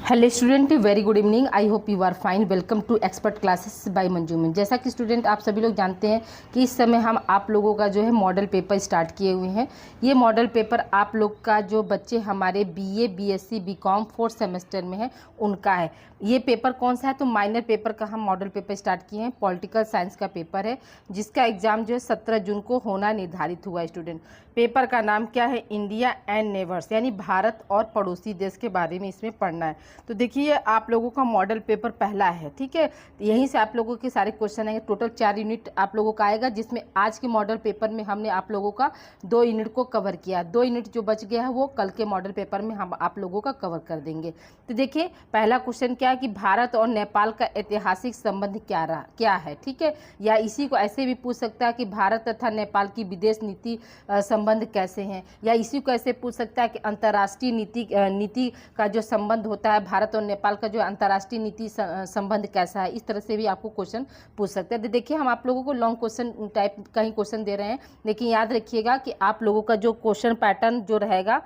Hello student, very good evening. I hope you are fine. Welcome to expert classes by Manjuman. जैसा कि student आप सभी लोग जानते हैं कि इस समय हम आप लोगों का जो है मॉडल पेपर स्टार्ट किए हुए हैं। ये मॉडल पेपर आप लोग का जो बच्चे हमारे BA, BSc, BCom 4th semester में है उनका है। ये पेपर कौन सा है? तो माइनर पेपर का हम मॉडल पेपर स्टार्ट किए हैं। पॉलिटिकल साइंस का पेपर है जिसका एग्जाम जो है 17 जून को होना निर्धारित हुआ है। स्टूडेंट, पेपर का नाम क्या है? इंडिया एंड नेबर्स, यानी भारत और पड़ोसी देश के बारे में इसमें पढ़ना है। तो देखिए आप लोगों का मॉडल पेपर पहला है, ठीक है। तो यहीं से आप लोगों के सारे क्वेश्चन आएंगे। टोटल 4 यूनिट आप लोगों का आएगा, जिसमें आज के मॉडल पेपर में हमने आप लोगों का 2 यूनिट को कवर किया। 2 यूनिट जो बच गया है वो कल के मॉडल पेपर में हम आप लोगों का कवर कर देंगे। तो देखिए पहला क्वेश्चन क्या है कि भारत और नेपाल का ऐतिहासिक संबंध क्या है, ठीक है। या इसी को ऐसे भी पूछ सकता है कि भारत तथा नेपाल की विदेश नीति संबंध कैसे हैं। या इसी को ऐसे पूछ सकता है कि अंतर्राष्ट्रीय नीति का जो संबंध होता है भारत और नेपाल का जो अंतर्राष्ट्रीय नीति संबंध कैसा है। इस तरह से भी आपको क्वेश्चन पूछ सकते हैं। तो देखिए हम आप लोगों को लॉन्ग क्वेश्चन टाइप का ही क्वेश्चन दे रहे हैं, लेकिन याद रखिएगा कि आप लोगों का जो क्वेश्चन पैटर्न जो रहेगा,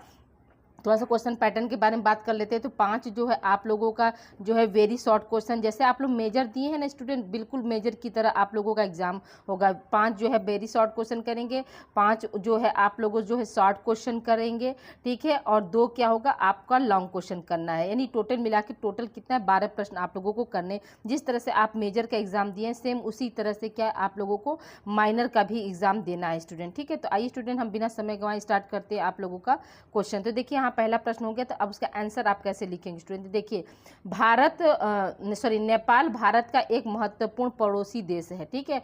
थोड़ा सा क्वेश्चन पैटर्न के बारे में बात कर लेते हैं। तो 5 जो है आप लोगों का जो है वेरी शॉर्ट क्वेश्चन, जैसे आप लोग मेजर दिए हैं ना स्टूडेंट, बिल्कुल मेजर की तरह आप लोगों का एग्जाम होगा। 5 जो है वेरी शॉर्ट क्वेश्चन करेंगे, 5 जो है आप लोगों जो है शॉर्ट क्वेश्चन करेंगे, ठीक है। और 2 क्या होगा, आपका लॉन्ग क्वेश्चन करना है। यानी टोटल मिला के टोटल कितना है, 12 प्रश्न आप लोगों को करने। जिस तरह से आप मेजर का एग्जाम दिए सेम उसी तरह से क्या आप लोगों को माइनर का भी एग्जाम देना है स्टूडेंट, ठीक है। तो आइए स्टूडेंट हम बिना समय गंवाए स्टार्ट करते हैं आप लोगों का क्वेश्चन। तो देखिए यहाँ पहला प्रश्न हो गया, तो अब उसका आंसर आप कैसे लिखेंगे स्टूडेंट? देखिए नेपाल भारत का एक महत्वपूर्ण पड़ोसी देश है, ठीक है।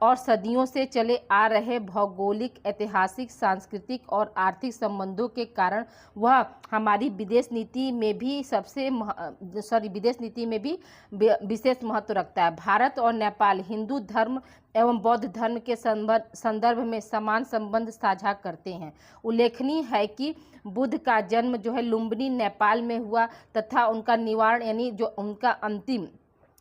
और सदियों से चले आ रहे भौगोलिक, ऐतिहासिक, सांस्कृतिक और आर्थिक संबंधों के कारण वह हमारी विदेश नीति में भी विदेश नीति में भी विशेष महत्व रखता है। भारत और नेपाल हिंदू धर्म एवं बौद्ध धर्म के संदर्भ में समान संबंध साझा करते हैं। उल्लेखनीय है कि बुद्ध का जन्म जो है लुम्बिनी नेपाल में हुआ तथा उनका निवारण यानी जो उनका अंतिम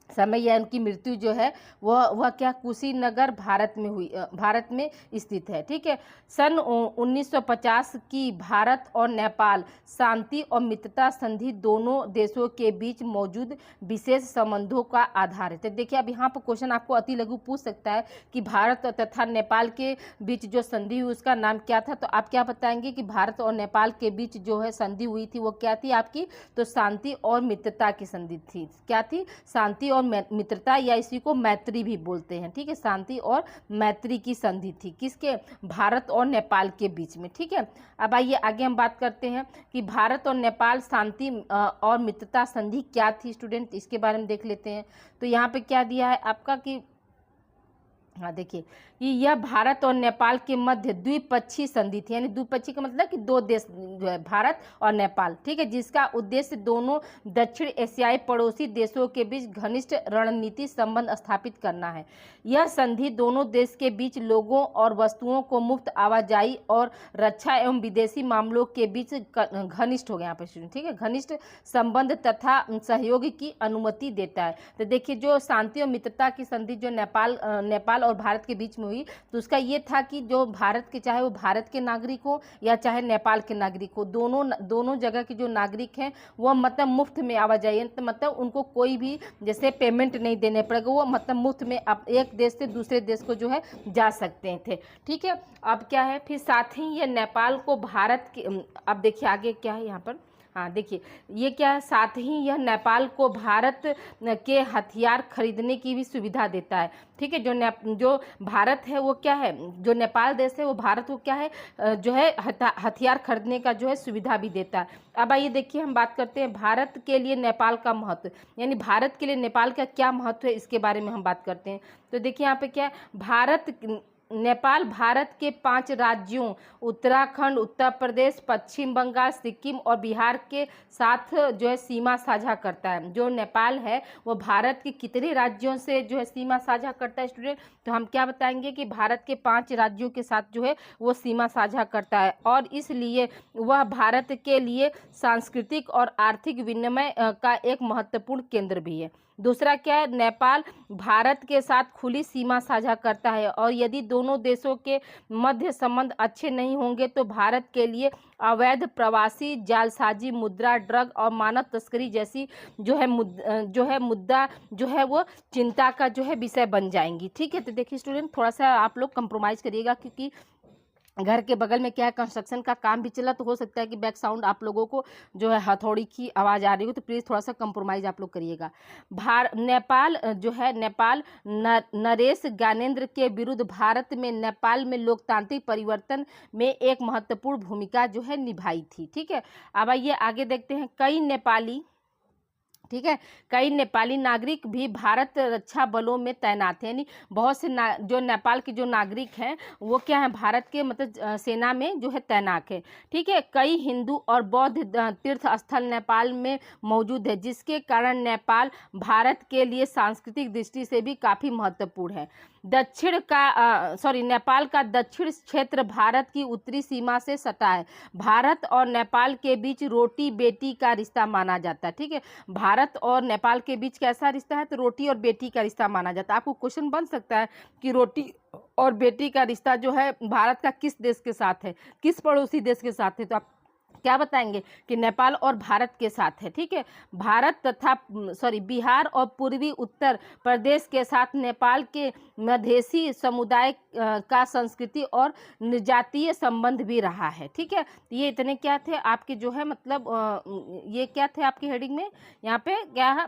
समय या उनकी मृत्यु जो है वह क्या कुशीनगर भारत में हुई, भारत में स्थित है, ठीक है। सन 1950 की भारत और नेपाल शांति और मित्रता संधि दोनों देशों के बीच मौजूद विशेष संबंधों का आधार है। तो देखिए अब यहाँ पर क्वेश्चन आपको अति लघु पूछ सकता है कि भारत तथा नेपाल के बीच जो संधि हुई उसका नाम क्या था। तो आप क्या बताएंगे कि भारत और नेपाल के बीच जो है संधि हुई थी वो क्या थी आपकी? तो शांति और मित्रता की संधि थी। क्या थी? शांति और मित्रता, या इसी को मैत्री भी बोलते हैं, ठीक है। शांति और मैत्री की संधि थी किसके? भारत और नेपाल के बीच में, ठीक है। अब आइए आगे हम बात करते हैं कि भारत और नेपाल शांति और मित्रता संधि क्या थी स्टूडेंट, इसके बारे में देख लेते हैं। तो यहाँ पे क्या दिया है आपका कि हाँ देखिए कि यह भारत और नेपाल के मध्य द्विपक्षीय संधि थी। यानी द्विपक्षीय का मतलब कि 2 देश जो है भारत और नेपाल, ठीक है, जिसका उद्देश्य दोनों दक्षिण एशियाई पड़ोसी देशों के बीच घनिष्ठ रणनीतिक संबंध स्थापित करना है। यह संधि दोनों देश के बीच लोगों और वस्तुओं को मुफ्त आवाजाही और रक्षा एवं विदेशी मामलों के बीच घनिष्ठ हो गया यहाँ पर, ठीक है, घनिष्ठ संबंध तथा सहयोग की अनुमति देता है। तो देखिए जो शांति और मित्रता की संधि जो नेपाल और भारत के बीच में हुई, तो उसका ये था कि जो भारत के, चाहे वो भारत के नागरिक हो या चाहे नेपाल के नागरिक हो, दोनों जगह के जो नागरिक हैं वो मतलब मुफ्त में आवाजाही, मतलब उनको कोई भी जैसे पेमेंट नहीं देने पड़ेगा, वो मतलब मुफ्त में अब एक देश से दूसरे देश को जो है जा सकते थे, ठीक है। अब क्या है फिर साथ ही ये नेपाल को भारत के, अब देखिए आगे क्या है यहाँ पर, हाँ देखिए ये क्या है, साथ ही यह नेपाल को भारत के हथियार खरीदने की भी सुविधा देता है, ठीक है। जो भारत है वो क्या है, जो नेपाल देश है वो भारत को क्या है जो है हथियार खरीदने का जो है सुविधा भी देता है। अब आइए देखिए हम बात करते हैं भारत के लिए नेपाल का महत्व, यानी भारत के लिए नेपाल का क्या महत्व है इसके बारे में हम बात करते हैं। तो देखिए यहाँ पे क्या है, नेपाल भारत के 5 राज्यों उत्तराखंड, उत्तर प्रदेश, पश्चिम बंगाल, सिक्किम और बिहार के साथ जो है सीमा साझा करता है। जो नेपाल है वो भारत के कितने राज्यों से जो है सीमा साझा करता है स्टूडेंट? तो हम क्या बताएंगे कि भारत के 5 राज्यों के साथ जो है वो सीमा साझा करता है, और इसलिए वह भारत के लिए सांस्कृतिक और आर्थिक विनिमय का एक महत्वपूर्ण केंद्र भी है। दूसरा क्या है, नेपाल भारत के साथ खुली सीमा साझा करता है, और यदि दोनों दोनों देशों के मध्य संबंध अच्छे नहीं होंगे तो भारत के लिए अवैध प्रवासी जालसाजी, मुद्रा, ड्रग और मानव तस्करी जैसी जो है मुद्दा जो है वो चिंता का जो है विषय बन जाएंगी। ठीक है, तो देखिए स्टूडेंट, थोड़ा सा आप लोग कंप्रोमाइज़ करिएगा, क्योंकि घर के बगल में क्या है, कंस्ट्रक्शन का काम भी चला, तो हो सकता है कि बैक साउंड आप लोगों को जो है हथौड़ी की आवाज़ आ रही हो, तो प्लीज़ थोड़ा सा कंप्रोमाइज़ आप लोग करिएगा। नेपाल जो है, नेपाल नरेश ज्ञानेंद्र के विरुद्ध भारत में नेपाल में लोकतांत्रिक परिवर्तन में एक महत्वपूर्ण भूमिका जो है निभाई थी। ठीक है, अब आइए आगे देखते हैं। कई नेपाली नागरिक भी भारत रक्षा बलों में तैनात हैं, यानी बहुत से जो नेपाल के जो नागरिक हैं वो क्या है, भारत के मतलब सेना में जो है तैनात है। ठीक है, कई हिंदू और बौद्ध तीर्थ स्थल नेपाल में मौजूद है, जिसके कारण नेपाल भारत के लिए सांस्कृतिक दृष्टि से भी काफ़ी महत्वपूर्ण है। नेपाल का दक्षिण क्षेत्र भारत की उत्तरी सीमा से सटा है। भारत और नेपाल के बीच रोटी बेटी का रिश्ता माना जाता है। ठीक है, भारत और नेपाल के बीच कैसा रिश्ता है, तो रोटी और बेटी का रिश्ता माना जाता है। आपको क्वेश्चन बन सकता है कि रोटी और बेटी का रिश्ता जो है भारत का किस देश के साथ है, किस पड़ोसी देश के साथ है, तो आप क्या बताएंगे कि नेपाल और भारत के साथ है। ठीक है, बिहार और पूर्वी उत्तर प्रदेश के साथ नेपाल के मधेसी समुदाय का संस्कृति और जातीय संबंध भी रहा है। ठीक है, ये इतने क्या थे आपके जो है मतलब ये क्या थे आपकी हेडिंग में, यहाँ पे क्या है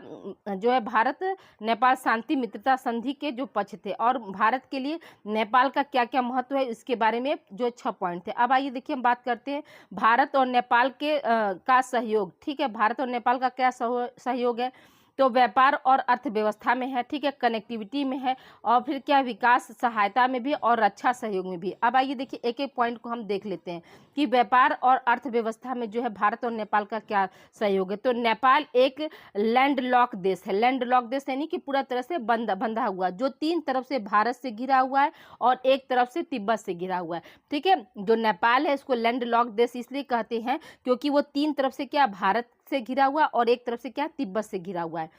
जो है भारत नेपाल शांति मित्रता संधि के जो पक्ष थे और भारत के लिए नेपाल का क्या क्या महत्व है, इसके बारे में जो 6 पॉइंट थे। अब आइए देखिए हम बात करते हैं भारत और नेपाल के का सहयोग। ठीक है, भारत और नेपाल का क्या सहयोग है, तो व्यापार और अर्थव्यवस्था में है। ठीक है, कनेक्टिविटी में है, और फिर क्या विकास सहायता में भी और रक्षा सहयोग में भी। अब आइए देखिए एक एक पॉइंट को हम देख लेते हैं कि व्यापार और अर्थव्यवस्था में जो है भारत और नेपाल का क्या सहयोग है। तो नेपाल एक लैंडलॉक देश है। लैंडलॉक देश यानी कि पूरा तरह से बंधा हुआ, जो 3 तरफ से भारत से घिरा हुआ है और एक तरफ से तिब्बत से घिरा हुआ है। ठीक है, जो नेपाल है इसको लैंडलॉक देश इसलिए कहते हैं क्योंकि वो 3 तरफ से क्या भारत से घिरा हुआ और एक तरफ से क्या तिब्बत से घिरा हुआ है।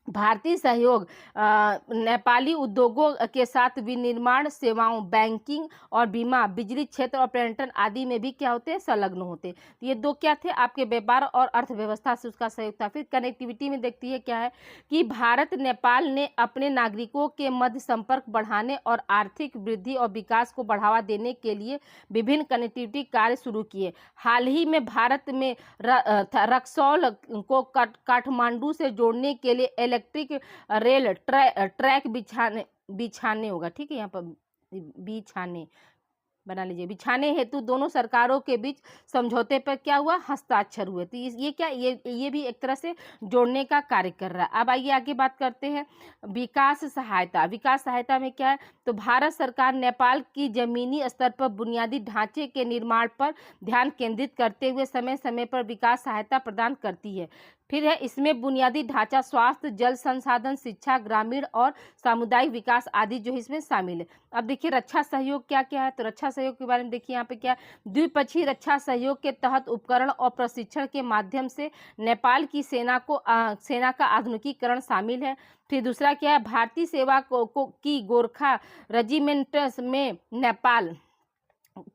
भारतीय सहयोग नेपाली उद्योगों के साथ विनिर्माण सेवाओं, बैंकिंग और बीमा, बिजली क्षेत्र और पर्यटन आदि में भी क्या होते हैं, संलग्न होते। तो ये 2 क्या थे आपके व्यापार और अर्थव्यवस्था से उसका सहयोग था। फिर कनेक्टिविटी में देखती है क्या है कि भारत नेपाल ने अपने नागरिकों के मध्य संपर्क बढ़ाने और आर्थिक वृद्धि और विकास को बढ़ावा देने के लिए विभिन्न कनेक्टिविटी कार्य शुरू किए। हाल ही में भारत में रक्सौल को काठमांडू से जोड़ने के लिए इलेक्ट्रिक रेल ट्रैक बिछाने होगा। ठीक है, यहाँ पर बिछाने बना लीजिए। बिछाने हेतु दोनों सरकारों के बीच समझौते पर क्या हुआ, हस्ताक्षर हुए। तो ये क्या, ये भी एक तरह से जोड़ने का कार्य कर रहा है। अब आइए आगे बात करते हैं विकास सहायता। विकास सहायता में क्या है, तो भारत सरकार नेपाल की जमीनी स्तर पर बुनियादी ढांचे के निर्माण पर ध्यान केंद्रित करते हुए समय समय पर विकास सहायता प्रदान करती है। फिर है इसमें बुनियादी ढांचा, स्वास्थ्य, जल संसाधन, शिक्षा, ग्रामीण और सामुदायिक विकास आदि जो है इसमें शामिल है। अब देखिए रक्षा सहयोग क्या क्या है, तो रक्षा सहयोग के बारे में देखिए यहाँ पे क्या है, द्विपक्षीय रक्षा सहयोग के तहत उपकरण और प्रशिक्षण के माध्यम से नेपाल की सेना का आधुनिकीकरण शामिल है। फिर दूसरा क्या है, भारतीय सेवा की गोरखा रेजिमेंट्स में नेपाल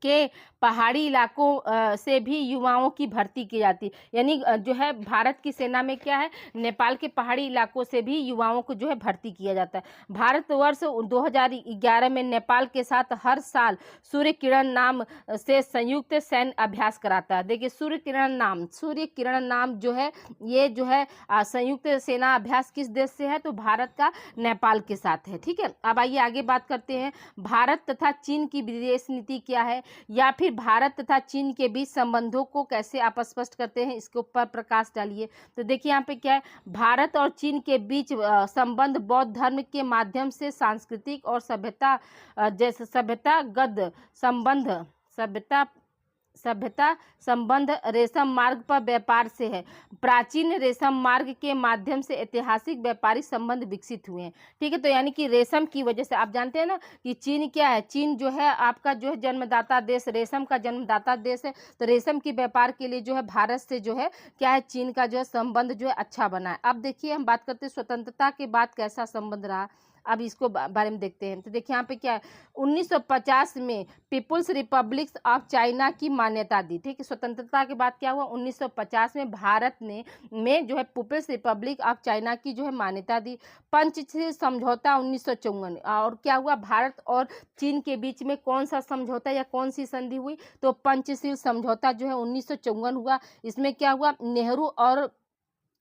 के पहाड़ी इलाकों से भी युवाओं की भर्ती की जाती है। यानी जो है भारत की सेना में क्या है, नेपाल के पहाड़ी इलाकों से भी युवाओं को जो है भर्ती किया जाता है। भारतवर्ष 2011 में नेपाल के साथ हर साल सूर्य किरण नाम से संयुक्त सैन्य अभ्यास कराता है। देखिए सूर्य किरण नाम जो है ये जो है संयुक्त सेना अभ्यास किस देश से है, तो भारत का नेपाल के साथ है। ठीक है, अब आइए आगे बात करते हैं भारत तथा चीन की विदेश नीति क्या है, या फिर भारत तथा चीन के बीच संबंधों को कैसे आप स्पष्ट करते हैं, इसके ऊपर प्रकाश डालिए। तो देखिए यहाँ पे क्या है, भारत और चीन के बीच संबंध बौद्ध धर्म के माध्यम से सांस्कृतिक और सभ्यता संबंध रेशम मार्ग पर व्यापार से है। प्राचीन रेशम मार्ग के माध्यम से ऐतिहासिक व्यापारिक संबंध विकसित हुए हैं। ठीक है, तो यानी कि रेशम की वजह से आप जानते हैं ना कि चीन क्या है, चीन जो है आपका जो है जन्मदाता देश, रेशम का जन्मदाता देश है। तो रेशम की व्यापार के लिए जो है भारत से जो है क्या है, चीन का जो है संबंध जो है अच्छा बना है। अब देखिए हम बात करते हैं स्वतंत्रता के बाद कैसा संबंध रहा। अब इसको बारे में देखते हैं। तो देखिए यहाँ पे क्या है, 1950 में पीपुल्स रिपब्लिक ऑफ चाइना की मान्यता दी। ठीक है, स्वतंत्रता के बाद क्या हुआ, 1950 में भारत ने जो है पीपुल्स रिपब्लिक ऑफ चाइना की जो है मान्यता दी। पंचशील समझौता 1954, और क्या हुआ, भारत और चीन के बीच में कौन सा समझौता या कौन सी संधि हुई, तो पंचशील समझौता जो है 1954 हुआ। इसमें क्या हुआ, नेहरू और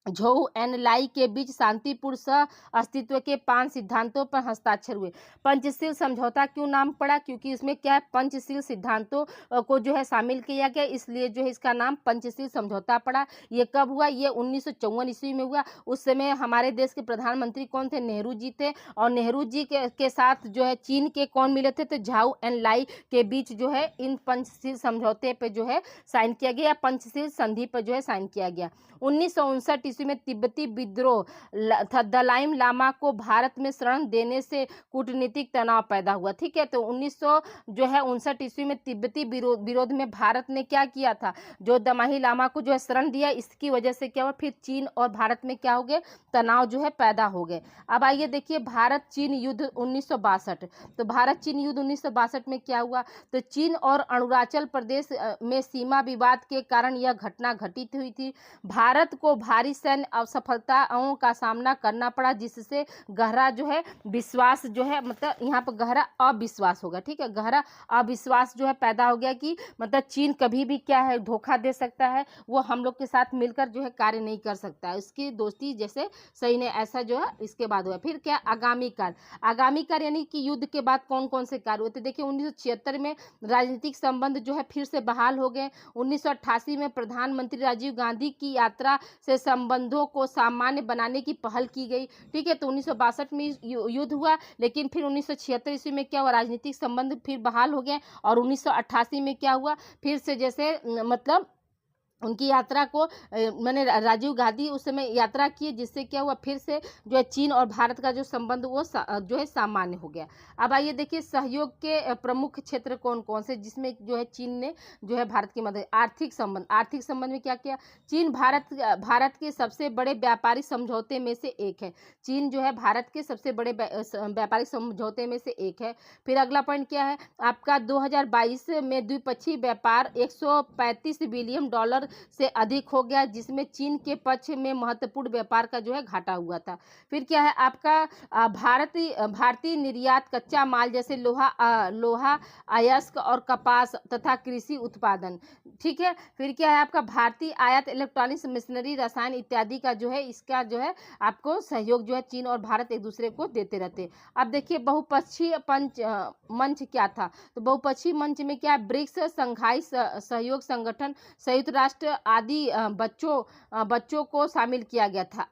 झोउ एन लाई के बीच शांतिपूर्ण सह अस्तित्व के 5 सिद्धांतों पर हस्ताक्षर हुए। पंचशील समझौता क्यों नाम पड़ा, क्योंकि इसमें क्या है, पंचशील सिद्धांतों को जो है शामिल किया गया, इसलिए जो है इसका नाम पंचशील समझौता पड़ा। ये कब हुआ, ये 1954 ईस्वी में हुआ। उस समय हमारे देश के प्रधानमंत्री कौन थे, नेहरू जी थे, और नेहरू जी के साथ जो है चीन के कौन मिले थे, तो झाउ एन लाई के बीच जो है इन पंचशील समझौते पे जो है साइन किया गया, पंचशील संधि पर जो है साइन किया गया। 1959 ईस्वी में तिब्बती विद्रोह दलाई लामा को भारत में शरण देने से कूटनीतिक तनाव पैदा हुआ। ठीक है, तो 1959 ईस्वी में तिब्बती विरोध में भारत ने क्या किया था, जो दलाई लामा को जो है शरण दिया, इसकी वजह से क्या हुआ, फिर चीन और भारत में क्या हो गए, तनाव जो है पैदा हो गए। अब आइए देखिए भारत चीन युद्ध 1962। तो भारत चीन युद्ध 1962 में क्या हुआ, तो चीन और अरुणाचल प्रदेश में सीमा विवाद के कारण यह घटना घटित हुई थी। भारत को भारी सैन्य असफलताओं का सामना करना पड़ा, जिससे गहरा जो है विश्वास जो है, मतलब यहाँ पर गहरा अविश्वास होगा। ठीक है, गहरा अविश्वास जो है पैदा हो गया कि मतलब चीन कभी भी क्या है, धोखा दे सकता है, वो हम लोग के साथ मिलकर जो है कार्य नहीं कर सकता है, उसकी दोस्ती जैसे सही ने, ऐसा जो है इसके बाद हुआ। फिर क्या, आगामी कार्य यानी कि युद्ध के बाद कौन कौन से कार्य हुए, तो देखिए 1976 में राजनीतिक संबंध जो है फिर से बहाल हो गए। 1988 में प्रधानमंत्री राजीव गांधी की यात्रा से संबंधों को सामान्य बनाने की पहल की गई। ठीक है, तो 1962 में युद्ध हुआ, लेकिन फिर 1976 ईस्वी में क्या हुआ, राजनीतिक संबंध फिर बहाल हो गए, और 1988 में क्या हुआ, फिर से जैसे मतलब उनकी यात्रा को मैंने राजीव गांधी उस समय यात्रा की, जिससे क्या हुआ, फिर से जो है चीन और भारत का जो संबंध वो जो है सामान्य हो गया। अब आइए देखिए सहयोग के प्रमुख क्षेत्र कौन कौन से, जिसमें जो है चीन ने जो है भारत की मदद। आर्थिक संबंध में क्या किया, चीन भारत के सबसे बड़े व्यापारिक समझौते में से एक है। चीन जो है भारत के सबसे बड़े व्यापारिक समझौते में से एक है। फिर अगला पॉइंट क्या है आपका, 2022 में द्विपक्षीय व्यापार 135 बिलियन डॉलर से अधिक हो गया, जिसमें चीन के पक्ष में महत्वपूर्ण व्यापार का जो है घाटा हुआ था। फिर क्या है आपका भारतीय निर्यात कच्चा माल जैसे लोहा अयस्क और कपास तथा कृषि उत्पादन। ठीक है, फिर क्या है आपका भारतीय आयात इलेक्ट्रॉनिक्स मशीनरी रसायन इत्यादि का जो है, इसका जो है आपको सहयोग जो है चीन और भारत एक दूसरे को देते रहते। अब देखिए बहुपक्षीय मंच क्या था, तो बहुपक्षीय मंच में क्या, ब्रिक्स, संघाई सहयोग संगठन, संयुक्त राष्ट्र आदि बच्चों को शामिल किया गया था।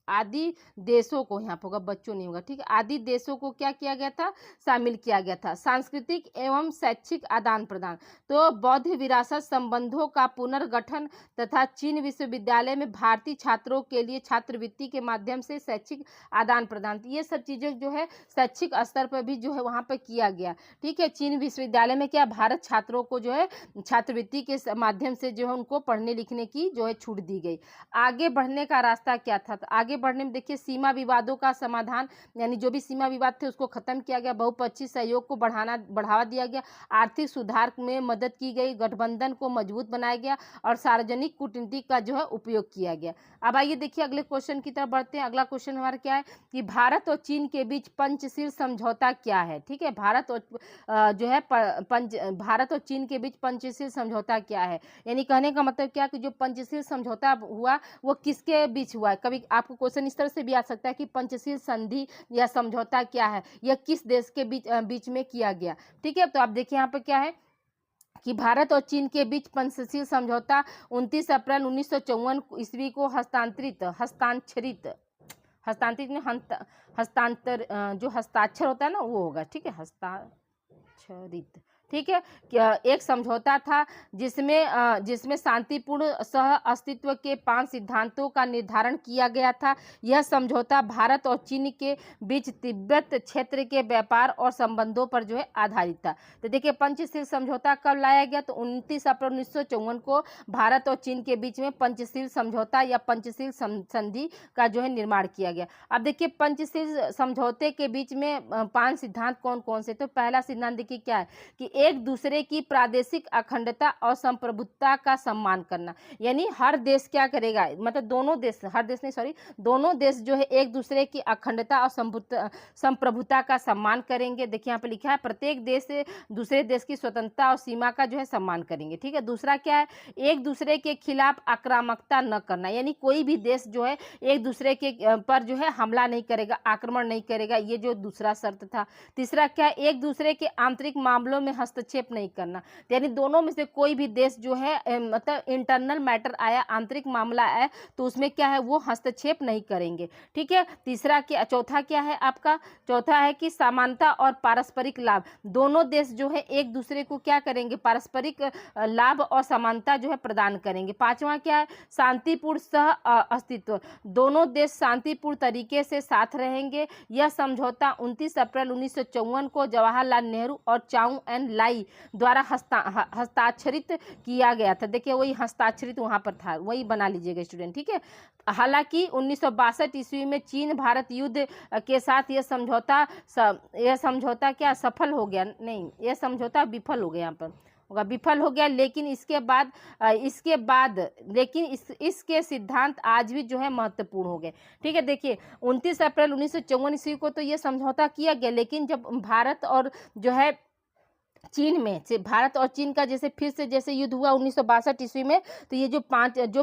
आदि देशों को, यहाँ पर होगा बच्चों नहीं होगा। ठीक है, आदि देशों को क्या किया गया था, शामिल किया गया था। सांस्कृतिक एवं शैक्षिक आदान प्रदान, तो बौद्ध विरासत संबंधों का पुनर्गठन तथा चीन विश्वविद्यालय में भारतीय छात्रों के लिए छात्रवृत्ति के माध्यम से शैक्षिक आदान प्रदान, ये सब चीज़ें जो है शैक्षिक स्तर पर भी जो है वहाँ पर किया गया। ठीक है, चीन विश्वविद्यालय में क्या, भारत छात्रों को जो है छात्रवृत्ति के माध्यम से जो है उनको पढ़ने लिखने की जो है छूट दी गई। आगे बढ़ने का रास्ता क्या था, तो आगे बढ़ने में देखिए सीमा विवादों का समाधान, यानी जो भी सीमा विवाद थे उसको खत्म किया गया, बहुपक्षीय सहयोग को बढ़ावा दिया गया, आर्थिक सुधार में मदद की गई, गठबंधन को मजबूत बनाया गया, और सार्वजनिक कूटनीति का जो है उपयोग किया गया। अब आइए देखिए अगले क्वेश्चन की तरफ बढ़ते हैं। अगला क्वेश्चन हमारा क्या है कि भारत और चीन के बीच पंचशील समझौता क्या है। ठीक है, भारत और चीन के बीच पंचशील समझौता क्या है, यानी कहने का मतलब क्या कि जो पंचशील समझौता हुआ वो किसके बीच हुआ है। कभी आपको क्वेश्चन इस तरह से भी आ सकता है कि पंचशील संधि या समझौता क्या है, यह किस देश के बीच में किया गया। ठीक है, तो आप देखिए यहाँ पर क्या है कि भारत और चीन के बीच पंचशील समझौता 29 अप्रैल 1954 ईस्वी को हस्तांतर जो हस्ताक्षर होता है ना वो होगा। ठीक है, हस्ताक्षरित ठीक है। एक समझौता था जिसमें शांतिपूर्ण सह अस्तित्व के 5 सिद्धांतों का निर्धारण किया गया था। यह समझौता भारत और चीन के बीच तिब्बत क्षेत्र के व्यापार और संबंधों पर जो है आधारित था। तो देखिए पंचशील समझौता कब लाया गया, तो 29 अप्रैल 1954 को भारत और चीन के बीच में पंचशील समझौता या पंचशील संधि का जो है निर्माण किया गया। अब देखिए पंचशील समझौते के बीच में 5 सिद्धांत कौन कौन से, तो पहला सिद्धांत देखिए क्या है कि एक दूसरे की प्रादेशिक अखंडता और संप्रभुता का सम्मान करना। यानी हर देश क्या करेगा, मतलब दोनों देश, हर देश नहीं सॉरी, दोनों देश जो है एक दूसरे की अखंडता और संप्रभुता का सम्मान करेंगे। देखिए यहाँ पे लिखा है प्रत्येक देश दूसरे देश की स्वतंत्रता और सीमा का जो है सम्मान करेंगे। ठीक है। दूसरा क्या है, एक दूसरे के खिलाफ आक्रामकता न करना, यानी कोई भी देश जो है एक दूसरे के पर जो है हमला नहीं करेगा, आक्रमण नहीं करेगा, ये जो दूसरा शर्त था। तीसरा क्या है, एक दूसरे के आंतरिक मामलों में हस्तक्षेप नहीं करना, यानी दोनों में से कोई भी देश जो है मतलब इंटरनल मैटर आया, आंतरिक मामला आया, तो उसमें क्या है वो हस्तक्षेप नहीं करेंगे। ठीक है। तीसरा क्या, चौथा क्या है आपका, चौथा है कि समानता और पारस्परिक लाभ, दोनों देश जो है एक दूसरे को क्या करेंगे, पारस्परिक लाभ और समानता जो है प्रदान करेंगे। पांचवा क्या है, शांतिपूर्ण सह अस्तित्व, दोनों देश शांतिपूर्ण तरीके से साथ रहेंगे। यह समझौता 29 अप्रैल 1954 को जवाहरलाल नेहरू और चाउ एन लाई द्वारा हस्ताक्षरित किया गया था। देखिए वही हस्ताक्षरित वहां पर था, वही बना लीजिएगा स्टूडेंट। ठीक है। हालांकि 1962 ईस्वी में चीन भारत युद्ध के साथ यह समझौता क्या सफल हो गया, नहीं यह समझौता विफल हो गया, यहाँ पर होगा विफल हो गया। लेकिन इसके बाद इसके सिद्धांत आज भी जो है महत्वपूर्ण हो गए। ठीक है। देखिए 29 अप्रैल 1954 ईस्वी को तो ये समझौता किया गया, लेकिन जब भारत और जो है चीन में से भारत और चीन का जैसे फिर से जैसे युद्ध हुआ 1962 ईस्वी में, तो ये जो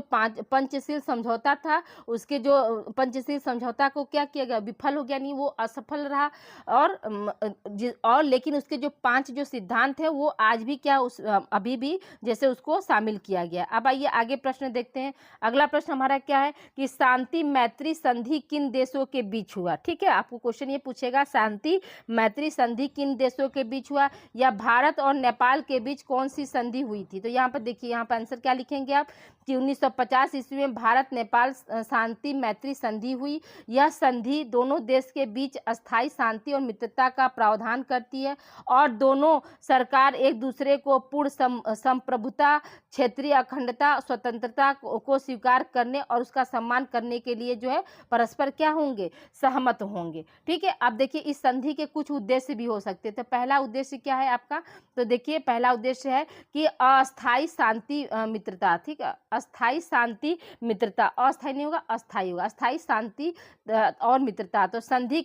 पांच पंचशील समझौता था, उसके जो पंचशील समझौता को क्या किया गया, विफल हो गया, नहीं वो असफल रहा। और लेकिन उसके जो 5 जो सिद्धांत है वो आज भी क्या अभी भी जैसे उसको शामिल किया गया। अब आइए आगे प्रश्न देखते हैं। अगला प्रश्न हमारा क्या है कि शांति मैत्री संधि किन देशों के बीच हुआ। ठीक है। आपको क्वेश्चन ये पूछेगा शांति मैत्री संधि किन देशों के बीच हुआ, या भारत और नेपाल के बीच कौन सी संधि हुई थी। तो यहाँ पर देखिए, यहाँ पर आंसर क्या लिखेंगे आप कि 1950 ईस्वी में भारत नेपाल शांति मैत्री संधि हुई। यह संधि दोनों देश के बीच अस्थायी शांति और मित्रता का प्रावधान करती है और दोनों सरकार एक दूसरे को पूर्ण संप्रभुता, क्षेत्रीय अखंडता, स्वतंत्रता को स्वीकार करने और उसका सम्मान करने के लिए जो है परस्पर क्या होंगे, सहमत होंगे। ठीक है। अब देखिए इस संधि के कुछ उद्देश्य भी हो सकते हैं। तो पहला उद्देश्य क्या है आपका, तो देखिए पहला उद्देश्य है कि अस्थायी शांति मित्रता। ठीक है। अस्थायी शांति मित्रता, अस्थायी नहीं होगा अस्थायी होगा, अस्थायी शांति और मित्रता। तो संधि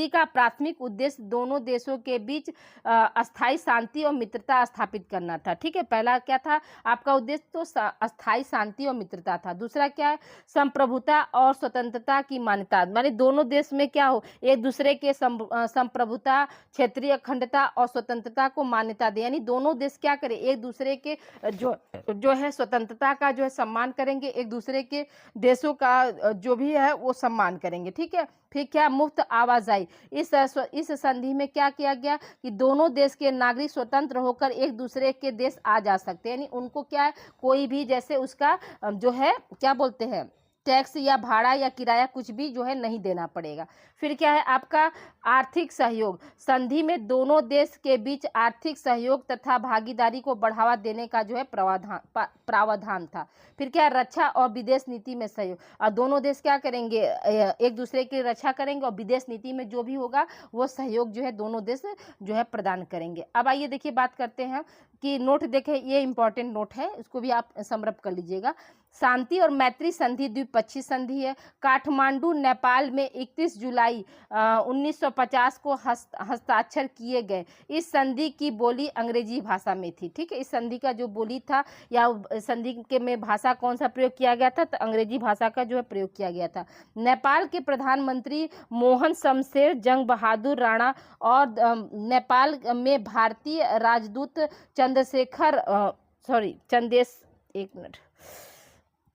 का प्राथमिक उद्देश्य दोनों देशों के बीच अस्थायी शांति और मित्रता स्थापित करना था। ठीक है। पहला क्या था आपका उद्देश्य, तो अस्थायी शांति और मित्रता था। दूसरा क्या है, संप्रभुता और स्वतंत्रता की मान्यता, माने दोनों देश में क्या हो, एक दूसरे के संप्रभुता, क्षेत्रीय अखंडता और स्वतंत्रता को मान्यता दे, यानी दोनों देश क्या करें, एक दूसरे के जो है स्वतंत्रता का जो है सम्मान करेंगे, एक दूसरे के देशों का जो भी है वो सम्मान करेंगे। ठीक है। फिर क्या, मुफ्त आवाजाही, इस संधि में क्या किया गया कि दोनों देश के नागरिक स्वतंत्र होकर एक दूसरे के देश आ जा सकते हैं, यानी उनको क्या है कोई भी जैसे उसका जो है क्या बोलते हैं टैक्स या भाड़ा या किराया कुछ भी जो है नहीं देना पड़ेगा। फिर क्या है आपका आर्थिक सहयोग, संधि में दोनों देश के बीच आर्थिक सहयोग तथा भागीदारी को बढ़ावा देने का जो है प्रावधान था। फिर क्या है, रक्षा और विदेश नीति में सहयोग, और दोनों देश क्या करेंगे, एक दूसरे की रक्षा करेंगे और विदेश नीति में जो भी होगा वो सहयोग जो है दोनों देश जो है प्रदान करेंगे। अब आइए देखिए बात करते हैं कि नोट देखें, ये इंपॉर्टेंट नोट है, इसको भी आप समरप कर लीजिएगा। शांति और मैत्री संधि द्विपक्षीय संधि है। काठमांडू नेपाल में 31 जुलाई 1950 को हस्ताक्षर किए गए। इस संधि की बोली अंग्रेजी भाषा में थी। ठीक है। इस संधि का जो बोली था या संधि के में भाषा कौन सा प्रयोग किया गया था, तो अंग्रेजी भाषा का जो है प्रयोग किया गया था। नेपाल के प्रधानमंत्री मोहन शमशेर जंग बहादुर राणा और नेपाल में भारतीय राजदूत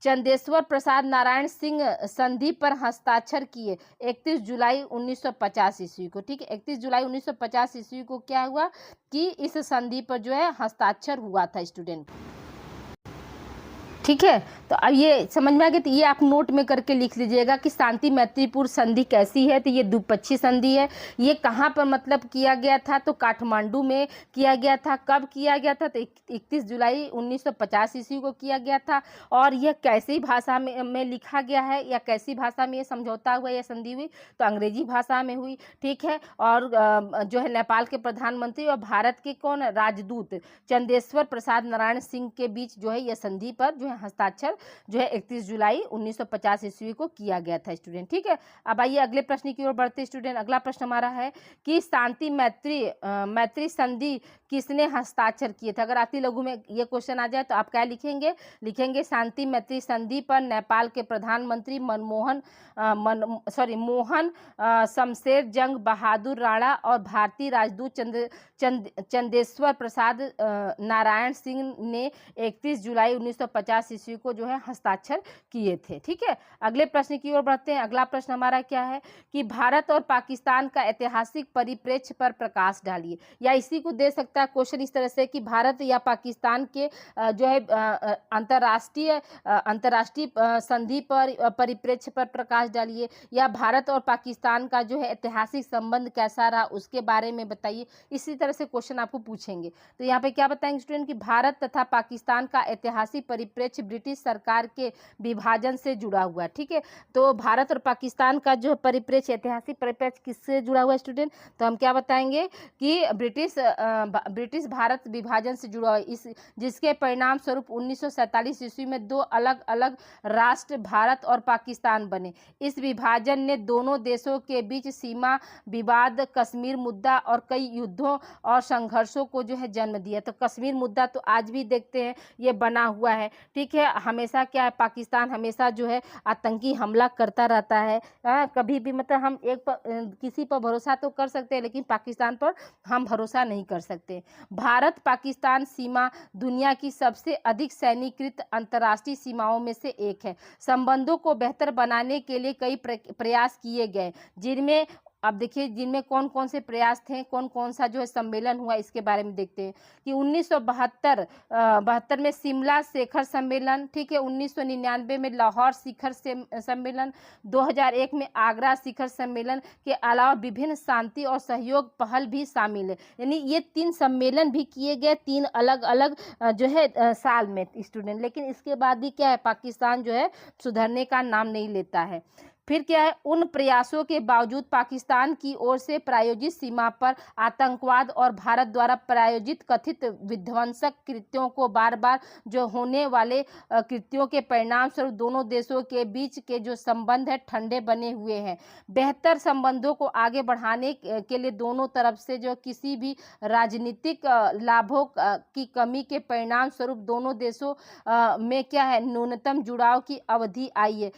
चंदेश्वर प्रसाद नारायण सिंह संधि पर हस्ताक्षर किए 31 जुलाई 1950 ईस्वी को। ठीक है, 31 जुलाई 1950 ईस्वी को क्या हुआ कि इस संधि पर जो है हस्ताक्षर हुआ था स्टूडेंट। ठीक है, तो अब ये समझ में आ गया। तो ये आप नोट में करके लिख लीजिएगा कि शांति मैत्रीपूर्ण संधि कैसी है। तो ये द्विपक्षीय संधि है। ये कहाँ पर मतलब किया गया था, तो काठमांडू में किया गया था। कब किया गया था, तो 31 जुलाई 1950 ईस्वी को किया गया था। और यह कैसी भाषा में लिखा गया है, या कैसी भाषा में ये समझौता हुआ, यह संधि हुई, तो अंग्रेजी भाषा में हुई। ठीक है, और जो है नेपाल के प्रधानमंत्री और भारत के कौन राजदूत चंदेश्वर प्रसाद नारायण सिंह के बीच जो है यह संधि पर जो है हस्ताक्षर जो है 31 जुलाई 1950 ईस्वी को किया गया था स्टूडेंट। ठीक है, अब आइए अगले प्रश्न की ओर बढ़ते स्टूडेंट। अगला प्रश्न हमारा है कि शांति मैत्री संधि किसने हस्ताक्षर किए थे। अगर आती लघु में ये क्वेश्चन आ जाए तो आप क्या लिखेंगे शांति मैत्री संधि पर नेपाल के प्रधानमंत्री मोहन शमशेर जंग बहादुर राणा और भारतीय राजदूत चंदेश्वर प्रसाद नारायण सिंह ने 31 जुलाई 1950 ईस्वी को जो है हस्ताक्षर किए थे। ठीक है, अगले प्रश्न की ओर बढ़ते हैं। अगला प्रश्न हमारा क्या है कि भारत और पाकिस्तान का ऐतिहासिक परिप्रेक्ष्य पर प्रकाश डालिए। या इसी को दे सकता है क्वेश्चन इस तरह से कि भारत या पाकिस्तान के जो है अंतर्राष्ट्रीय संधि पर परिप्रेक्ष्य पर प्रकाश डालिए, या भारत और पाकिस्तान का जो है ऐतिहासिक संबंध कैसा रहा उसके बारे में बताइए। इसी तरह से क्वेश्चन आपको पूछेंगे। तो यहाँ पे क्या बताएंगे स्टूडेंट कि भारत तथा पाकिस्तान का ऐतिहासिक परिप्रेक्ष्य ब्रिटिश सरकार के विभाजन से जुड़ा हुआ है। ठीक है, तो भारत और पाकिस्तान का जो परिप्रेक्ष्य ऐतिहासिक परिप्रेक्ष्य किससे जुड़ा हुआ है स्टूडेंट, तो हम क्या बताएंगे कि ब्रिटिश भारत विभाजन से जुड़ा हुआ है, जिसके परिणाम स्वरूप 1947 ईस्वी में दो अलग अलग राष्ट्र भारत और पाकिस्तान बने। इस विभाजन ने दोनों देशों के बीच सीमा विवाद, कश्मीर मुद्दा और कई युद्धों और संघर्षों को जो है जन्म दिया। तो कश्मीर मुद्दा तो आज भी देखते हैं ये बना हुआ है। ठीक है, हमेशा क्या है, पाकिस्तान हमेशा जो है आतंकी हमला करता रहता है। कभी भी मतलब हम किसी पर भरोसा तो कर सकते हैं, लेकिन पाकिस्तान पर हम भरोसा नहीं कर सकते। भारत पाकिस्तान सीमा दुनिया की सबसे अधिक सैन्यीकृत अंतर्राष्ट्रीय सीमाओं में से एक है। संबंधों को बेहतर बनाने के लिए कई प्रयास किए गए, जिनमें अब देखिए जिनमें कौन कौन से प्रयास थे, कौन कौन सा जो है सम्मेलन हुआ, इसके बारे में देखते हैं कि 1972 में शिमला शिखर सम्मेलन। ठीक है, 1999 में लाहौर शिखर सम्मेलन, 2001 में आगरा शिखर सम्मेलन के अलावा विभिन्न शांति और सहयोग पहल भी शामिल है। यानी ये 3 सम्मेलन भी किए गए 3 अलग अलग जो है साल में स्टूडेंट। लेकिन इसके बाद भी क्या है, पाकिस्तान जो है सुधरने का नाम नहीं लेता है। फिर क्या है, उन प्रयासों के बावजूद पाकिस्तान की ओर से प्रायोजित सीमा पर आतंकवाद और भारत द्वारा प्रायोजित कथित विध्वंसक कृत्यों को बार बार जो होने वाले कृत्यों के परिणाम स्वरूप दोनों देशों के बीच के जो संबंध है ठंडे बने हुए हैं। बेहतर संबंधों को आगे बढ़ाने के लिए दोनों तरफ से जो किसी भी राजनीतिक लाभों की कमी के परिणाम स्वरूप दोनों देशों में क्या है, न्यूनतम जुड़ाव की अवधि आई है।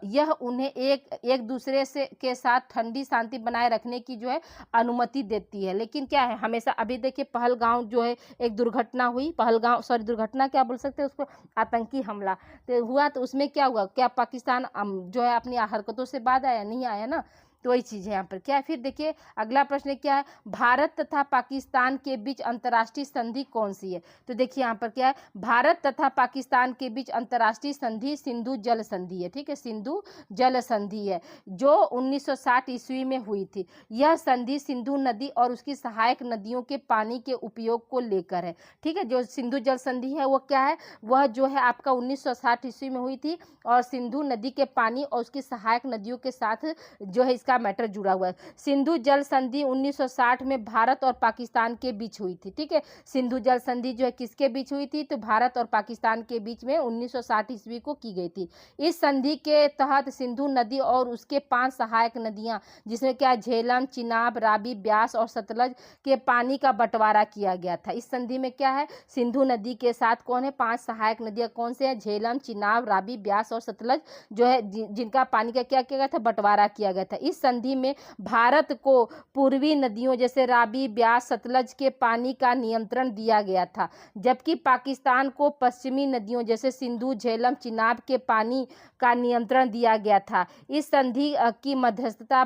यह उन्हें एक दूसरे से के साथ ठंडी शांति बनाए रखने की जो है अनुमति देती है। लेकिन क्या है, हमेशा अभी देखिए पहलगांव जो है एक दुर्घटना हुई, दुर्घटना क्या बोल सकते हैं उसको, आतंकी हमला तो हुआ। तो उसमें क्या हुआ, क्या पाकिस्तान जो है अपनी हरकतों से बाद आया, नहीं आया ना। तो वही चीज़ है यहाँ पर क्या है। फिर देखिए अगला प्रश्न क्या है, भारत तथा पाकिस्तान के बीच अंतर्राष्ट्रीय संधि कौन सी है। तो देखिए यहाँ पर क्या है, भारत तथा पाकिस्तान के बीच अंतर्राष्ट्रीय संधि सिंधु जल संधि है। ठीक है, सिंधु जल संधि है जो 1960 ईस्वी में हुई थी। यह संधि सिंधु नदी और उसकी सहायक नदियों के पानी के उपयोग को लेकर है। ठीक है, जो सिंधु जल संधि है वो क्या है, वह जो है आपका 1960 ईस्वी में हुई थी और सिंधु नदी के पानी और उसकी सहायक नदियों के साथ जो है इसका मैटर जुड़ा हुआ है। सिंधु जल संधि 1960 में भारत और पाकिस्तान के बीच हुई थी। ठीक है, सिंधु जल संधि जो है किसके बीच हुई थी, तो भारत और पाकिस्तान के बीच में 1960 ईस्वी को की गई थी। इस संधि के तहत सिंधु नदी और उसके 5 सहायक नदियां जिसमें क्या झेलम, चिनाब, रावी, ब्यास और सतलज के पानी का बंटवारा किया गया था। इस संधि में क्या है, सिंधु नदी के साथ कौन है, 5 सहायक नदियां कौन से हैं, झेलम, चिनाब, रावी, ब्यास और सतलज जो है जिनका पानी का क्या किया गया था, बंटवारा किया गया था। इस संधि में भारत को पूर्वी नदियों जैसे रावी, ब्यास, सतलज के पानी का नियंत्रण दिया गया था, जबकि पाकिस्तान को पश्चिमी नदियों जैसे सिंधु, झेलम, चिनाब के पानी का नियंत्रण दिया गया था। इस संधि की मध्यस्थता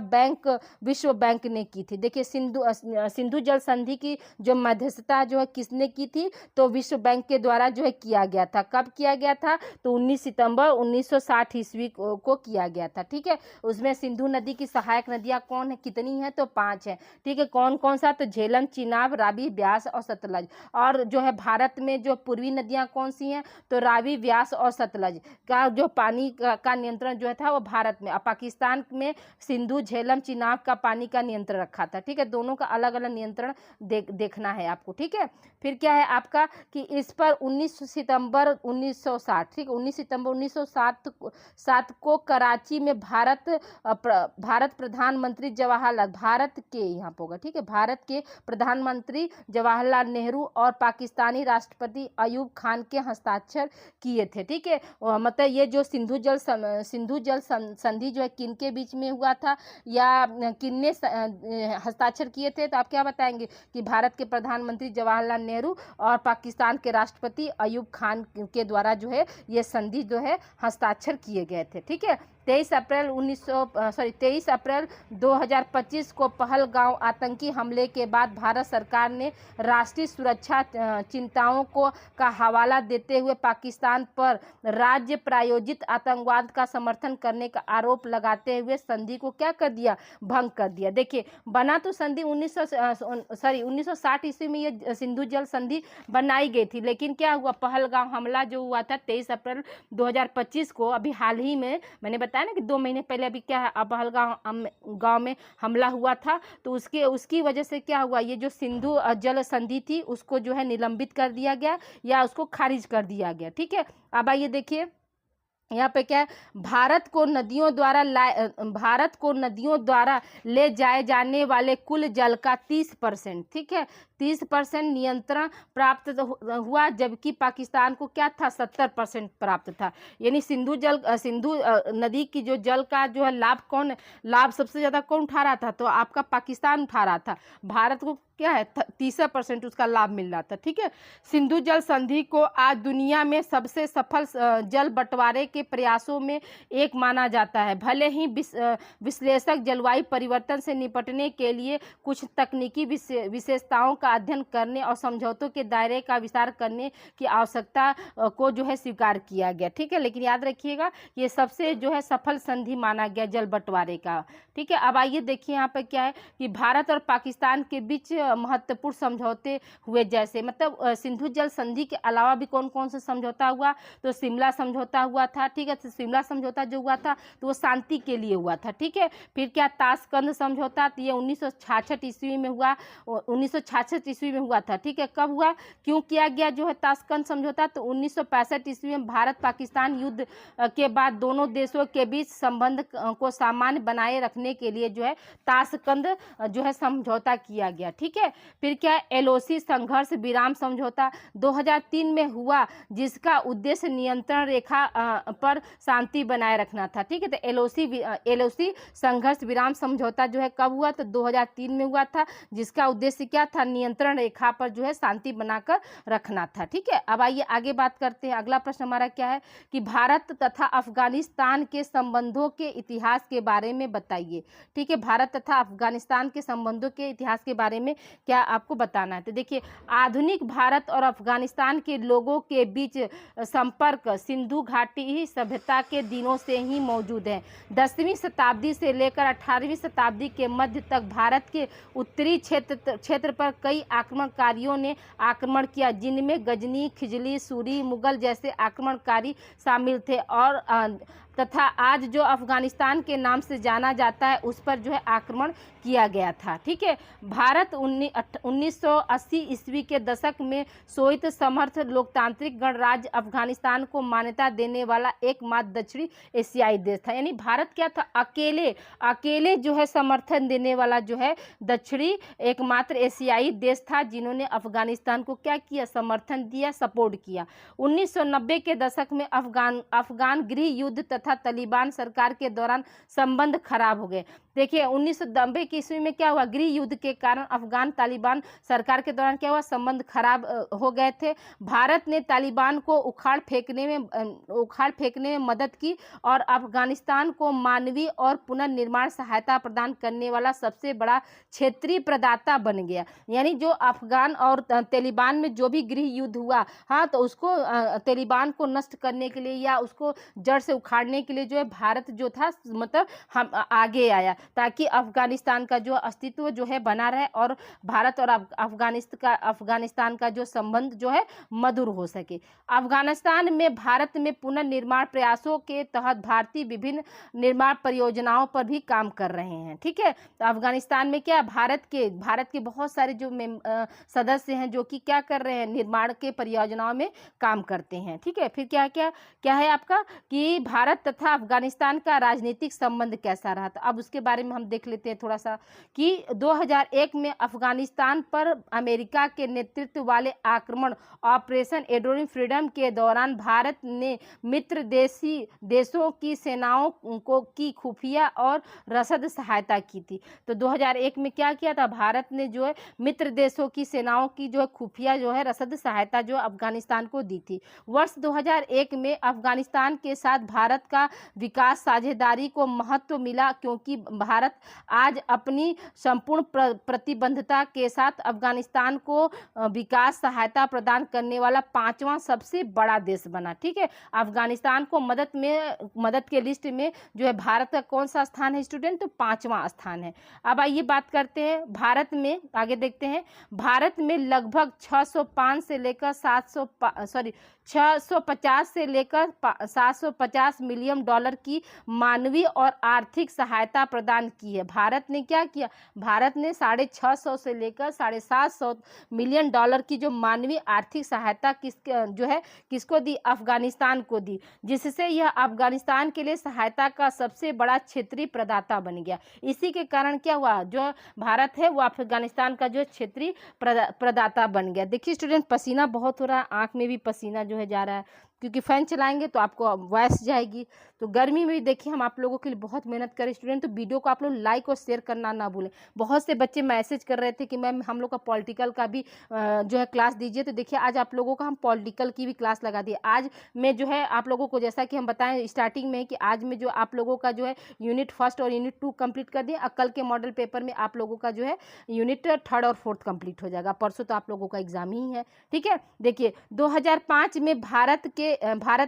विश्व बैंक ने की थी। देखिए, सिंधु जल संधि की जो मध्यस्थता जो है किसने की थी, तो विश्व बैंक के द्वारा जो है किया गया था। कब किया गया था, तो 19 सितंबर 1960 ईस्वी को किया गया था। ठीक है, उसमें सिंधु नदी की सहायक नदियां कौन है, कितनी है, तो 5 है। ठीक है, कौन कौन सा, तो झेलम, चिनाब, रावी, ब्यास और सतलज। और जो है भारत में जो पूर्वी नदियां कौन सी हैं, तो रावी, व्यास और सतलज का जो पानी का नियंत्रण जो है था वो भारत में, और पाकिस्तान में सिंधु, झेलम, चिनाब का पानी का नियंत्रण रखा था। ठीक है, दोनों का अलग अलग नियंत्रण देखना है आपको। ठीक है, फिर क्या है आपका कि इस पर 19 सितंबर 1960, ठीक, 19 सितंबर 1907 को कराची में भारत प्रधानमंत्री जवाहरलाल, भारत के यहाँ पर होगा, ठीक है, भारत के प्रधानमंत्री जवाहरलाल नेहरू और पाकिस्तानी राष्ट्रपति अयूब खान के हस्ताक्षर किए थे। ठीक है, मतलब ये जो सिंधु जल संधि जो है किन के बीच में हुआ था या किनने हस्ताक्षर किए थे, तो आप क्या बताएंगे कि भारत के प्रधानमंत्री जवाहरलाल नेहरू और पाकिस्तान के राष्ट्रपति अयूब खान के द्वारा जो है ये संधि जो है हस्ताक्षर किए गए थे। ठीक है, 23 अप्रैल 2025 को पहलगांव आतंकी हमले के बाद भारत सरकार ने राष्ट्रीय सुरक्षा चिंताओं का हवाला देते हुए पाकिस्तान पर राज्य प्रायोजित आतंकवाद का समर्थन करने का आरोप लगाते हुए संधि को क्या कर दिया, भंग कर दिया। देखिए, बना तो संधि 1960 ईस्वी में ये सिंधु जल संधि बनाई गई थी, लेकिन क्या हुआ, पहलगांव हमला जो हुआ था 23 अप्रैल 2025 को, अभी हाल ही में मैंने बताया ना कि 2 महीने पहले अभी क्या है पहलगांव में हमला हुआ था, तो उसकी वजह से क्या हुआ, ये जो सिंधु जल संधि थी उसको जो है निलंबित कर दिया गया या उसको खारिज कर दिया गया। ठीक है, अब आइए देखिए यहाँ पे क्या है, भारत को नदियों द्वारा ले जाए जाने वाले कुल जल का 30%, ठीक है, 30% नियंत्रण प्राप्त हुआ, जबकि पाकिस्तान को क्या था, 70% प्राप्त था। यानी सिंधु नदी की जो जल का जो है लाभ सबसे ज़्यादा कौन उठा रहा था, तो आपका पाकिस्तान उठा रहा था। भारत को क्या है 30% उसका लाभ मिल रहा था। ठीक है, सिंधु जल संधि को आज दुनिया में सबसे सफल जल बंटवारे के प्रयासों में एक माना जाता है। भले ही विश्लेषक जलवायु परिवर्तन से निपटने के लिए कुछ तकनीकी विशेषताओं का अध्ययन करने और समझौतों के दायरे का विस्तार करने की आवश्यकता को जो है स्वीकार किया गया। ठीक है, लेकिन याद रखिएगा ये सबसे जो है सफल संधि माना गया जल बंटवारे का। ठीक है, अब आइए देखिए यहाँ पर क्या है कि भारत और पाकिस्तान के बीच महत्वपूर्ण समझौते हुए, जैसे मतलब सिंधु जल संधि के अलावा भी कौन कौन सा समझौता हुआ, तो शिमला समझौता हुआ था। ठीक है, तो शिमला समझौता जो हुआ था तो वो शांति के लिए हुआ था। ठीक है, फिर क्या ताशकंद समझौता, तो ये 1966 ईस्वी में हुआ, 1966 ईस्वी में हुआ था। ठीक है, कब हुआ, क्यों किया गया जो है ताशकंद समझौता, तो 1965 ईस्वी में भारत पाकिस्तान युद्ध के बाद दोनों देशों के बीच संबंध को सामान्य बनाए रखने के लिए जो है ताशकंद जो है समझौता किया गया। ठीक है, फिर क्या एलओसी संघर्ष विराम समझौता 2003 में हुआ, जिसका उद्देश्य नियंत्रण रेखा पर शांति बनाए रखना था। ठीक है, तो एलओसी संघर्ष विराम समझौता जो है कब हुआ, तो 2003 में हुआ था, जिसका उद्देश्य क्या था, नियंत्रण रेखा पर जो है शांति बनाकर रखना था। ठीक है, अब आइए आगे बात करते हैं। अगला प्रश्न हमारा क्या है कि भारत तथा अफगानिस्तान के संबंधों के इतिहास के बारे में बताइए। ठीक है, भारत तथा अफगानिस्तान के संबंधों के इतिहास के बारे में क्या आपको बताना है। तो देखिए, आधुनिक भारत और अफगानिस्तान के लोगों के बीच संपर्क सिंधु घाटी सभ्यता के दिनों से ही मौजूद है। 10वीं शताब्दी से लेकर 18वीं शताब्दी के मध्य तक भारत के उत्तरी क्षेत्र पर कई आक्रमणकारियों ने आक्रमण किया, जिनमें गजनी, खिजली, सूरी, मुगल जैसे आक्रमणकारी शामिल थे, और तथा आज जो अफगानिस्तान के नाम से जाना जाता है उस पर जो है आक्रमण किया गया था। ठीक है, भारत 1980 ईस्वी के दशक में सोवियत समर्थ लोकतांत्रिक गणराज्य अफगानिस्तान को मान्यता देने वाला एकमात्र दक्षिणी एशियाई देश था। यानी भारत क्या था, अकेले जो है समर्थन देने वाला जो है दक्षिणी एकमात्र एशियाई देश था, जिन्होंने अफगानिस्तान को क्या किया, समर्थन दिया, सपोर्ट किया। 1990 के दशक में अफगान गृह युद्ध तथा तथा तालिबान सरकार के दौरान संबंध खराब हो गए। देखिए 1990 की ईस्वी में क्या हुआ, गृह युद्ध के कारण अफगान तालिबान सरकार के दौरान क्या हुआ, संबंध खराब हो गए थे। भारत ने तालिबान को उखाड़ फेंकने में मदद की और अफगानिस्तान को मानवीय और पुनर्निर्माण सहायता प्रदान करने वाला सबसे बड़ा क्षेत्रीय प्रदाता बन गया। यानी जो अफगान और तालिबान में जो भी गृह युद्ध हुआ, हाँ, तो उसको तालिबान को नष्ट करने के लिए या उसको जड़ से उखाड़ने के लिए जो है भारत जो था मतलब हम आगे आया, ताकि अफगानिस्तान का जो अस्तित्व जो है बना रहे और भारत और अफगानिस्तान का जो संबंध जो है मधुर हो सके। अफगानिस्तान में भारत में पुनर्निर्माण प्रयासों के तहत भारतीय विभिन्न निर्माण परियोजनाओं पर भी काम कर रहे हैं। ठीक है, तो अफगानिस्तान में क्या भारत के बहुत सारे जो सदस्य हैं जो कि क्या कर रहे हैं, निर्माण के परियोजनाओं में काम करते हैं। ठीक है, फिर क्या क्या क्या है आपका कि भारत तथा अफगानिस्तान का राजनीतिक संबंध कैसा रहा था। अब उसके बारे में हम देख लेते हैं थोड़ा सा कि 2001 में अफगानिस्तान पर अमेरिका के नेतृत्व वाले आक्रमण ऑपरेशन एंड्यूरिंग फ्रीडम के दौरान भारत ने मित्र देशों की सेनाओं को की खुफिया और रसद सहायता की थी। तो 2001 में क्या किया था, भारत ने जो है मित्र देशों की सेनाओं की जो है खुफिया जो है रसद सहायता जो अफगानिस्तान को दी थी। वर्ष 2001 में अफगानिस्तान के साथ भारत का विकास साझेदारी को महत्व मिला, क्योंकि भारत आज अपनी संपूर्ण प्रतिबद्धता के साथ अफगानिस्तान को विकास सहायता प्रदान करने वाला 5वां सबसे बड़ा देश बना। ठीक है, अफगानिस्तान को मदद के लिस्ट में जो है भारत का कौन सा स्थान है स्टूडेंट, तो 5वां स्थान है। अब आइए बात करते हैं भारत में, आगे देखते हैं। भारत में लगभग 650 से लेकर 750 मिलियन डॉलर की मानवीय और आर्थिक सहायता प्रदान की है। भारत ने क्या किया, भारत ने 650 से लेकर 750 मिलियन डॉलर की जो मानवीय आर्थिक सहायता किसको दी, अफगानिस्तान को दी, जिससे यह अफगानिस्तान के लिए सहायता का सबसे बड़ा क्षेत्रीय प्रदाता बन गया। इसी के कारण क्या हुआ, जो भारत है वो अफगानिस्तान का जो क्षेत्रीय प्रदाता बन गया। देखिए स्टूडेंट, पसीना बहुत हो रहा है, आंख में भी पसीना जो है जा रहा है, क्योंकि फैन चलाएंगे तो आपको वॉइस जाएगी। तो गर्मी में भी देखिए हम आप लोगों के लिए बहुत मेहनत करें स्टूडेंट, तो वीडियो को आप लोग लाइक और शेयर करना ना भूलें। बहुत से बच्चे मैसेज कर रहे थे कि मैम हम लोग का पॉलिटिकल का भी जो है क्लास दीजिए, तो देखिए आज आप लोगों का हम पॉलिटिकल की भी क्लास लगा दिए। आज में जो है आप लोगों को, जैसा कि हम बताएं स्टार्टिंग में, कि आज में जो आप लोगों का जो है यूनिट 1 और यूनिट 2 कंप्लीट कर दिए। कल के मॉडल पेपर में आप लोगों का जो है यूनिट 3 और 4 कंप्लीट हो जाएगा। परसों तो आप लोगों का एग्जाम ही है। ठीक है, देखिए 2005 में भारत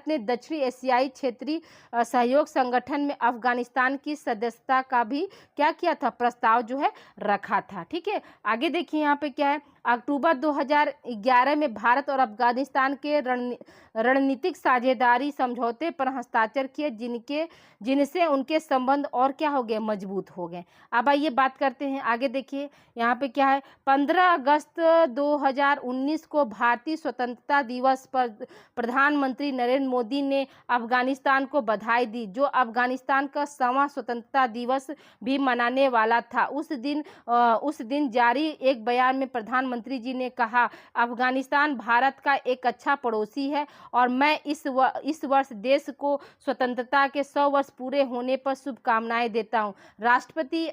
ने दक्षिण एशियाई क्षेत्रीय सहयोग संगठन में अफगानिस्तान की सदस्यता का भी क्या किया था, प्रस्ताव जो है रखा था। ठीक है, आगे देखिए यहाँ पे क्या है। अक्टूबर 2011 में भारत और अफगानिस्तान के रणनीतिक साझेदारी समझौते पर हस्ताक्षर किए, जिनसे उनके संबंध और क्या हो गए, मजबूत हो गए। अब आइए बात करते हैं, आगे देखिए यहाँ पे क्या है। 15 अगस्त 2019 को भारतीय स्वतंत्रता दिवस पर प्रधानमंत्री नरेंद्र मोदी ने अफगानिस्तान को बधाई दी, जो अफगानिस्तान का 100वां स्वतंत्रता दिवस भी मनाने वाला था। उस दिन जारी एक बयान में प्रधानमंत्री जी ने कहा, अफगानिस्तान भारत का एक अच्छा पड़ोसी है और मैं इस वर्ष देश को स्वतंत्रता के 100 वर्ष पूरे होने पर शुभकामनाएं देता हूं। राष्ट्रपति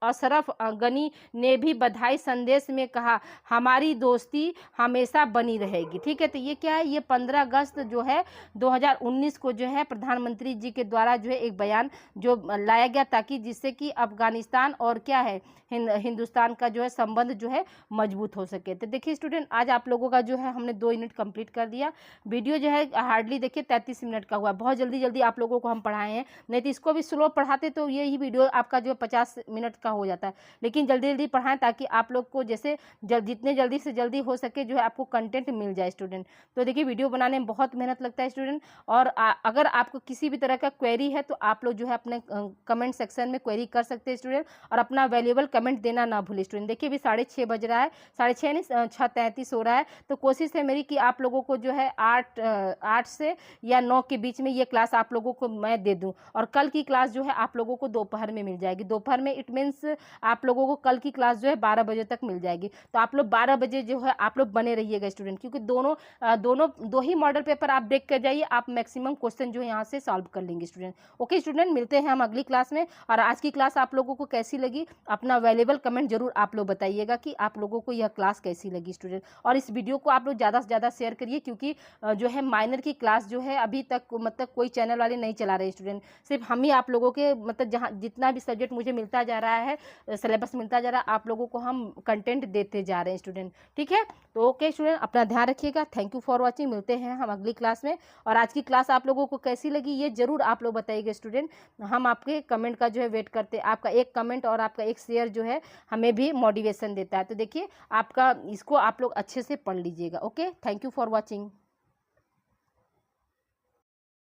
अशरफ गनी ने भी बधाई संदेश में कहा, हमारी दोस्ती हमेशा बनी रहेगी। ठीक है, तो ये क्या है, ये 15 अगस्त जो है 2019 को जो है प्रधानमंत्री जी के द्वारा जो है एक बयान जो लाया गया, ताकि जिससे कि अफगानिस्तान और क्या है हिंदुस्तान का जो है संबंध जो है मजबूत हो सके। तो देखिए स्टूडेंट, आज आप लोगों का जो है हमने 2 यूनिट कंप्लीट कर दिया। वीडियो जो है हार्डली देखिए 33 मिनट का हुआ। बहुत जल्दी आप लोगों को हम पढ़ाए हैं, नहीं तो इसको भी स्लो पढ़ाते तो ये ही वीडियो आपका जो 50 मिनट का हो जाता है। लेकिन जल्दी पढ़ाएं, ताकि आप लोग को जैसे जितने जल्दी से जल्दी हो सके जो है आपको कंटेंट मिल जाए स्टूडेंट। तो देखिए वीडियो बनाने में बहुत मेहनत लगता है स्टूडेंट, और अगर आपको किसी भी तरह का क्वेरी है तो आप लोग जो है अपने कमेंट सेक्शन में क्वेरी कर सकते हैं स्टूडेंट, और अपना वैल्यूएबल कमेंट देना ना भूले स्टूडेंट। देखिए अभी 6:30 बज रहा है, 6:30 नहीं 6:33 हो रहा है। तो कोशिश है मेरी कि आप लोगों को जो है 8 से या 9 के बीच में ये क्लास आप लोगों को मैं दे दूं, और कल की क्लास जो है आप लोगों को दोपहर में मिल जाएगी। दोपहर में इट मीन्स मीन्स आप लोगों को कल की क्लास जो है 12 बजे तक मिल जाएगी। तो आप लोग 12 बजे जो है आप लोग बने रहिएगा स्टूडेंट, क्योंकि दोनों दो ही मॉडल पेपर आप देख कर जाइए, आप मैक्सिमम क्वेश्चन जो है यहाँ से सॉल्व कर लेंगे स्टूडेंट। ओके स्टूडेंट, मिलते हैं हम अगली क्लास में। और आज की क्लास आप लोगों को कैसी लगी, अपना वैल्यूएबल कमेंट जरूर आप लोग बताइएगा कि आप लोगों को यह क्लास कैसी लगी स्टूडेंट। और इस वीडियो को आप लोग ज़्यादा से ज़्यादा शेयर करिए, क्योंकि जो है माइनर की क्लास जो है अभी तक मतलब कोई चैनल वाले नहीं चला रहे स्टूडेंट, सिर्फ हम ही आप लोगों के मतलब जहाँ जितना भी सब्जेक्ट मुझे मिलता जा रहा है, सिलेबस मिलता जा रहा है, आप लोगों को हम कंटेंट देते जा रहे हैं स्टूडेंट। ठीक है, तो ओके स्टूडेंट, अपना ध्यान रखिएगा। थैंक यू फॉर वॉचिंग, मिलते हैं हम अगली क्लास में। और आज की क्लास आप लोगों को कैसी लगी ये जरूर आप लोग बताइएगा स्टूडेंट। हम आपके कमेंट का जो है वेट करते हैं, आपका एक कमेंट और आपका एक शेयर जो है हमें भी मोटिवेशन देता है। तो देखिए आपका इसको आप लोग अच्छे से पढ़ लीजिएगा। Okay, thank you for watching.